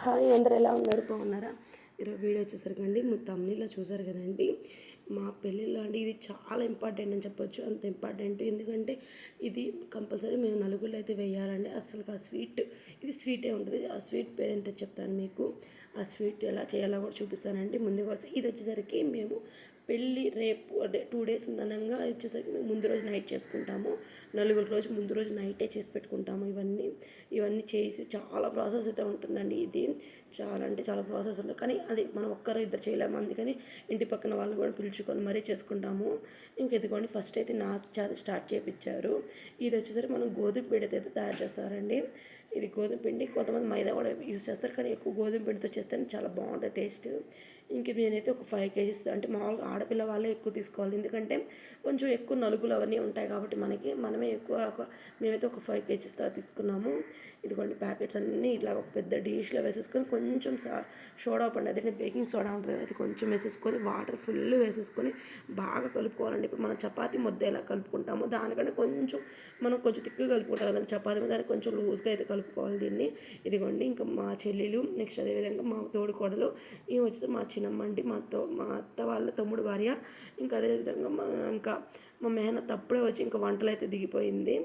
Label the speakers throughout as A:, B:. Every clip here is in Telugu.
A: హాయ్ అందరు ఎలా ఉన్నారు, బాగున్నారా? ఈరోజు వీడియో వచ్చేసరికి అండి తమిళలో చూసారు కదండి. మా పెళ్ళిలో అండి ఇది చాలా ఇంపార్టెంట్ అని చెప్పొచ్చు. అంత ఇంపార్టెంట్ ఎందుకంటే ఇది కంపల్సరీ మేము నలుగురిలో అయితే వేయాలండి. అసలు ఆ స్వీట్ ఇది స్వీటే ఉంటుంది. ఆ స్వీట్ పేరేంటో చెప్తాను మీకు. ఆ స్వీట్ ఎలా చేయాలో కూడా చూపిస్తానండి. ముందుగా ఇది వచ్చేసరికి మేము పెళ్ళి రేపు అంటే 2 days ఉందనంగా వచ్చేసరికి మేము ముందు రోజు నైట్ చేసుకుంటాము. నలుగురు రోజు ముందు రోజు నైటే చేసి పెట్టుకుంటాము. ఇవన్నీ చేసి చాలా ప్రాసెస్ అయితే ఉంటుందండి. ఇది చాలా అంటే చాలా ప్రాసెస్ ఉంటుంది. కానీ అది మనం ఒక్కరు ఇద్దరు చేయలేము. అందుకని ఇంటి పక్కన వాళ్ళు కూడా పిలుచుకొని మరీ చేసుకుంటాము. ఇంక ఇదిగోండి ఫస్ట్ అయితే నా స్టార్ట్ చేయించారు. ఇది వచ్చేసరికి మనం గోధుమ పిండితో అయితే తయారు చేస్తారండి. ఇది గోధుమ పిండి, కొంతమంది మైదా కూడా యూస్ చేస్తారు, కానీ ఎక్కువ గోధుమ పిండితో చేస్తేనే చాలా బాగుంటుంది టేస్ట్. ఇంక నేనైతే ఒక 5 kgs అంటే మామూలుగా ఆడపిల్ల వాళ్ళే ఎక్కువ తీసుకోవాలి, ఎందుకంటే కొంచెం ఎక్కువ నలుగులు అవన్నీ ఉంటాయి కాబట్టి మనమే ఎక్కువ మేమైతే ఒక 5 kgs దాకా తీసుకున్నాము. ఇదిగోండి ప్యాకెట్స్ అన్నీ ఇట్లా ఒక పెద్ద డిష్లో వేసేసుకొని కొంచెం సోడా పండు అదే బేకింగ్ సోడా ఉంటుంది, అది కొంచెం వేసేసుకొని వాటర్ ఫుల్ వేసేసుకొని బాగా కలుపుకోవాలండి. ఇప్పుడు మనం చపాతీ ముద్ద ఎలా కలుపుకుంటామో దానికంటే మనం కొంచెం తిక్కుగా కలుపుకుంటాం కదండి చపాతీ ముద్ద, దానికి కొంచెం లూజ్గా అయితే కలుపుకోవాలి దీన్ని. ఇదిగోండి ఇంకా మా చెల్లెలు, నెక్స్ట్ అదేవిధంగా మా తోడుకోడలు, ఇవి వచ్చేసి మా చిన్నమ్మ అండి, మా అత్త వాళ్ళ తమ్ముడు భార్య, ఇంకా అదేవిధంగా మా మేనత్త అప్పుడే వచ్చి ఇంకా వంటలు అయితే దిగిపోయింది.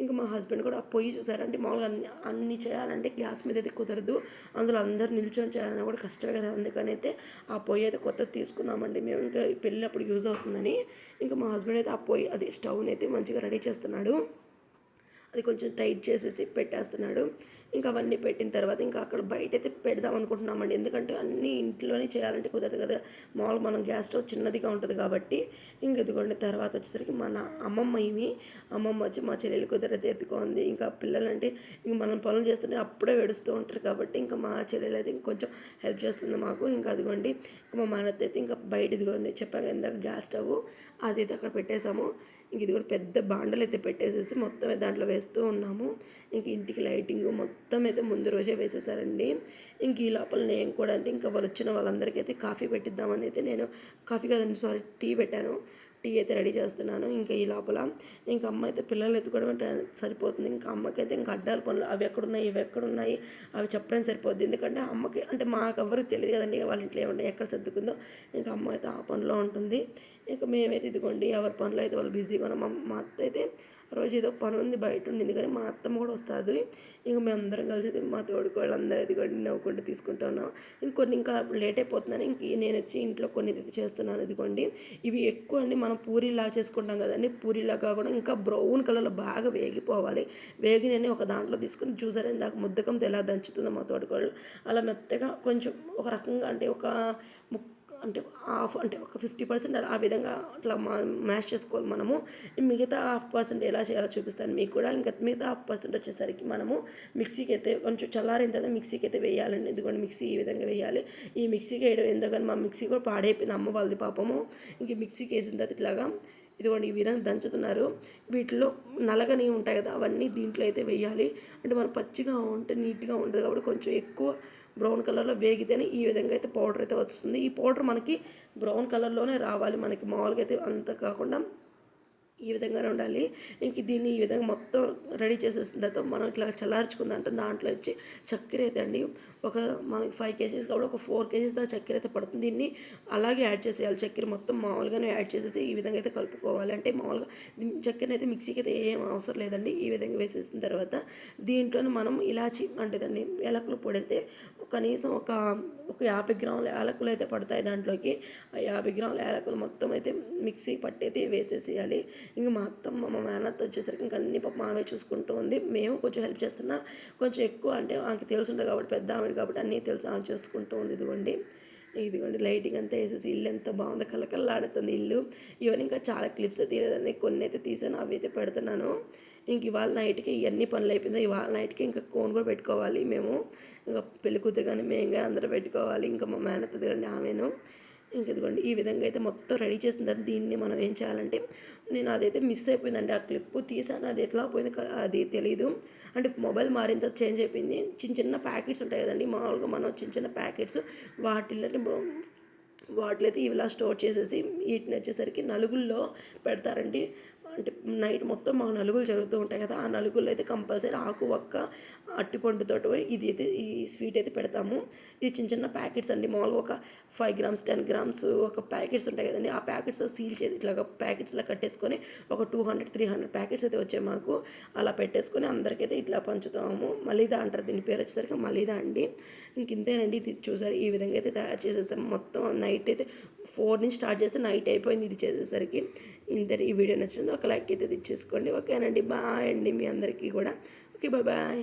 A: ఇంకా మా హస్బెండ్ కూడా ఆ పొయ్యి చూసారంటే మామూలుగా అన్ని చేయాలంటే గ్యాస్ మీద అయితే కుదరదు, అందులో అందరు నిల్చొని చేయాలన్నా కూడా కష్టమే కదా. అందుకని అయితే ఆ పొయ్యి అయితే కొత్తది తీసుకున్నామండి మేము, ఇంకా పెళ్ళినప్పుడు యూజ్ అవుతుందని. ఇంకా మా హస్బెండ్ అయితే ఆ పొయ్యి అది స్టవ్ని అయితే మంచిగా రెడీ చేస్తున్నాడు. అది కొంచెం టైట్ చేసేసి పెట్టేస్తున్నాడు. ఇంకా అవన్నీ పెట్టిన తర్వాత ఇంకా అక్కడ బయట అయితే పెడదాం అనుకుంటున్నామండి, ఎందుకంటే అన్నీ ఇంట్లోనే చేయాలంటే కుదరదు కదా. మామూలుగా మనం గ్యాస్ స్టవ్ చిన్నదిగా ఉంటుంది కాబట్టి. ఇంక ఇదిగోండి తర్వాత వచ్చేసరికి అమ్మమ్మ వచ్చి మా చెల్లెలు కుదరతే ఎత్తుకుంది. ఇంకా పిల్లలంటే ఇంక మనం పనులు చేస్తుంటే అప్పుడే ఏడుస్తూ ఉంటారు కాబట్టి ఇంకా మా చెల్లెలు అయితే ఇంకొంచెం హెల్ప్ చేస్తుంది మాకు. ఇంకా అదిగోండి ఇంకా మా మేనత్త అయితే ఇంకా బయట ఇదిగోండి చెప్పాక ఇందాక గ్యాస్ స్టవ్ అది అయితే అక్కడ పెట్టేశాము. ఇంక ఇది కూడా పెద్ద బాండలు అయితే పెట్టేసేసి మొత్తం దాంట్లో వేస్తూ ఉన్నాము. ఇంక ఇంటికి లైటింగ్ మొత్తం అయితే ముందు రోజే వేసేసారండి. ఇంక ఈ లోపల నేను కూడా అంటే ఇంకా వాళ్ళు వచ్చిన వాళ్ళందరికీ అయితే కాఫీ పెట్టిద్దామని అయితే నేను టీ పెట్టాను. టీ అయితే రెడీ చేస్తున్నాను. ఇంకా ఈ లోపల ఇంకా అమ్మ అయితే పిల్లలు ఎత్తుకోవడం సరిపోతుంది. ఇంకా అమ్మకైతే ఇంకా అడ్డాల పనులు అవి ఎక్కడున్నాయి ఇవి ఎక్కడున్నాయి అవి చెప్పడం సరిపోద్ది, ఎందుకంటే అమ్మకి అంటే మాకు ఎవరికి తెలియదు కదండి వాళ్ళ ఇంట్లో ఏమన్నా ఎక్కడ సర్దుకుందో. ఇంకా అమ్మ అయితే ఆ పనిలో ఉంటుంది. ఇంకా మేమైతే ఇదిగోండి ఎవరి పనులు అయితే వాళ్ళు బిజీగా ఉన్నాం. మా అత్త అయితే రోజు ఏదో పని ఉంది బయట ఉండింది, కానీ మా అత్తమ్మ కూడా వస్తుంది. ఇంకా మేమందరం కలిసి మా తోడుకోళ్ళందరూ ఇదిగోండి నవ్వుకుంటూ తీసుకుంటూ ఉన్నాం. ఇంకా లేట్ అయిపోతుందని నేను వచ్చి ఇంట్లో కొన్ని చేస్తున్నాను. ఇదిగోండి ఇవి ఎక్కువ అండి మనం పూరీలా చేసుకుంటాం కదండి, పూరీలా కాకుండా ఇంకా బ్రౌన్ కలర్లో బాగా వేగిపోవాలి. వేగినని ఒక దాంట్లో తీసుకుని చూసారా ఇందాక ముద్దకంతో ఎలా దంచుతుందో మా తోడుకోళ్ళు, అలా మెత్తగా కొంచెం ఒక రకంగా అంటే అంటే హాఫ్ అంటే ఒక 50% ఆ విధంగా అట్లా మ్యాష్ చేసుకోవాలి మనము. మిగతా 50% ఎలా చేయాలో చూపిస్తాను మీకు కూడా. ఇంకా మిగతా 50% వచ్చేసరికి మనము మిక్సీకి అయితే కొంచెం చల్లారిన తర్వాత మిక్సీకి అయితే వేయాలండి. ఎందుకంటే మిక్సీ ఈ విధంగా వేయాలి. ఈ మిక్సీకి వేయడం ఎందుకని మా మిక్సీ కూడా పాడైపోయింది అమ్మ వాళ్ళది పాపము. ఇంక మిక్సీకి వేసిన తర్వాత ఇట్లాగా ఇదిగోండి ఈ విధంగా దంచుతున్నారు. వీటిలో నలగని ఉంటాయి కదా అవన్నీ దీంట్లో అయితే వేయాలి. అంటే మనం పచ్చిగా ఉంటే నీట్గా ఉంటుంది కాబట్టి కొంచెం ఎక్కువ బ్రౌన్ కలర్లో వేగితేనే ఈ విధంగా అయితే పౌడర్ అయితే వస్తుంది. ఈ పౌడర్ మనకి బ్రౌన్ కలర్లోనే రావాలి, మనకి మామూలుగా అయితే అంత కాకుండా ఈ విధంగానే ఉండాలి. ఇంక దీన్ని ఈ విధంగా మొత్తం రెడీ చేసేసిన తర్వాత మనం ఇట్లా చల్లార్చుకుందంటే దాంట్లో వచ్చి చక్కెర అయితే అండి మనకి 5 kgs కాబట్టి ఒక 4 kgs దాకా చక్కెర అయితే పడుతుంది. దీన్ని అలాగే యాడ్ చేసేయాలి. చక్కెర మొత్తం మామూలుగానే యాడ్ చేసేసి ఈ విధంగా అయితే కలుపుకోవాలి. అంటే మామూలుగా చక్కెరని అయితే మిక్సీకి అయితే ఏం అవసరం లేదండి. ఈ విధంగా వేసేసిన తర్వాత దీంట్లోనే మనం ఇలాచి అంటే దాన్ని యాలకుల పొడి అయితే కనీసం ఒక 50 గ్రాముల యాలకులు అయితే పడతాయి దాంట్లోకి. ఆ 50 గ్రాముల యాలకులు మొత్తం అయితే మిక్సీ పట్టి అయితే వేసేసేయాలి. ఇంకా మా అత్తమ్మ మా మేనత్త వచ్చేసరికి ఇంకా అన్ని పాప ఆమె చూసుకుంటూ ఉంది. మేము కొంచెం హెల్ప్ చేస్తున్నా, కొంచెం ఎక్కువ అంటే ఆమెకి తెలుసుంటుంది కాబట్టి పెద్ద ఆమె కాబట్టి అన్నీ తెలుసు ఆమె చేసుకుంటూ ఉంది. ఇదిగోండి లైటింగ్ అంతా వేసేసి ఇల్లు ఎంత బాగుందో, కలకల్లాడుతుంది ఇల్లు. ఇవన్నీ ఇంకా చాలా క్లిప్స్ తీయలేదండి, కొన్ని అయితే తీసాను, అవి అయితే పెడుతున్నాను. ఇంక ఇవాళ నైట్కి ఇవన్నీ పనులు అయిపోయింది. ఇవాళ నైట్కి ఇంకా కోన్ కూడా పెట్టుకోవాలి మేము. ఇంకా పెళ్లి కూతురు కానీ మేము కానీ అందరూ పెట్టుకోవాలి. ఇంకా మా మేనత్తది కానీ ఆమెను. ఇంక ఇదిగోండి ఈ విధంగా అయితే మొత్తం రెడీ చేసిన తర్వాత దీన్ని మనం ఏం చేయాలంటే, నేను అదైతే మిస్ అయిపోయిందండి, ఆ క్లిప్ తీసాను అది ఎట్లా పోయింది అది తెలీదు. అంటే మొబైల్ మారిన తర్వాత చేంజ్ అయిపోయింది. చిన్న ప్యాకెట్స్ ఉంటాయి కదండి, మామూలుగా మనం చిన్న ప్యాకెట్స్ వాటిలో అయితే ఇలా స్టోర్ చేసేసి వీటిని వచ్చేసరికి నలుగుల్లో పెడతారండి. అంటే నైట్ మొత్తం మాకు నలుగులు జరుగుతూ ఉంటాయి కదా, ఆ నలుగుల్లో అయితే కంపల్సరీ ఆకు ఒక్క అట్టిపండుతో ఇది అయితే ఈ స్వీట్ అయితే పెడతాము. ఇది చిన్న చిన్న ప్యాకెట్స్ అండి, మామూలుగా ఒక 5 గ్రామ్స్ 10 గ్రామ్స్ ఒక ప్యాకెట్స్ ఉంటాయి కదండి, ఆ ప్యాకెట్స్ సీల్ చేసి ఇట్లాగా ప్యాకెట్స్లా కట్టేసుకొని ఒక 200-300 ప్యాకెట్స్ అయితే వచ్చాయి మాకు. అలా పెట్టేసుకొని అందరికైతే ఇట్లా పంచుతాము. మలీదా అంటారు, దీని పేరు వచ్చేసరికి మలీదా అండి. ఇంతేనండి, ఇది చూసారు ఈ విధంగా అయితే తయారు చేసేసాం. మొత్తం నైట్ అయితే 4 నుంచి స్టార్ట్ చేస్తే నైట్ అయిపోయింది ఇది చేసేసరికి. ఇంతే, ఈ వీడియో నచ్చింది ఒక లైక్ అయితే ఇచ్చేసుకోండి. ఓకేనండి, బాయ్ అండి మీ అందరికీ కూడా. Okay, bye bye.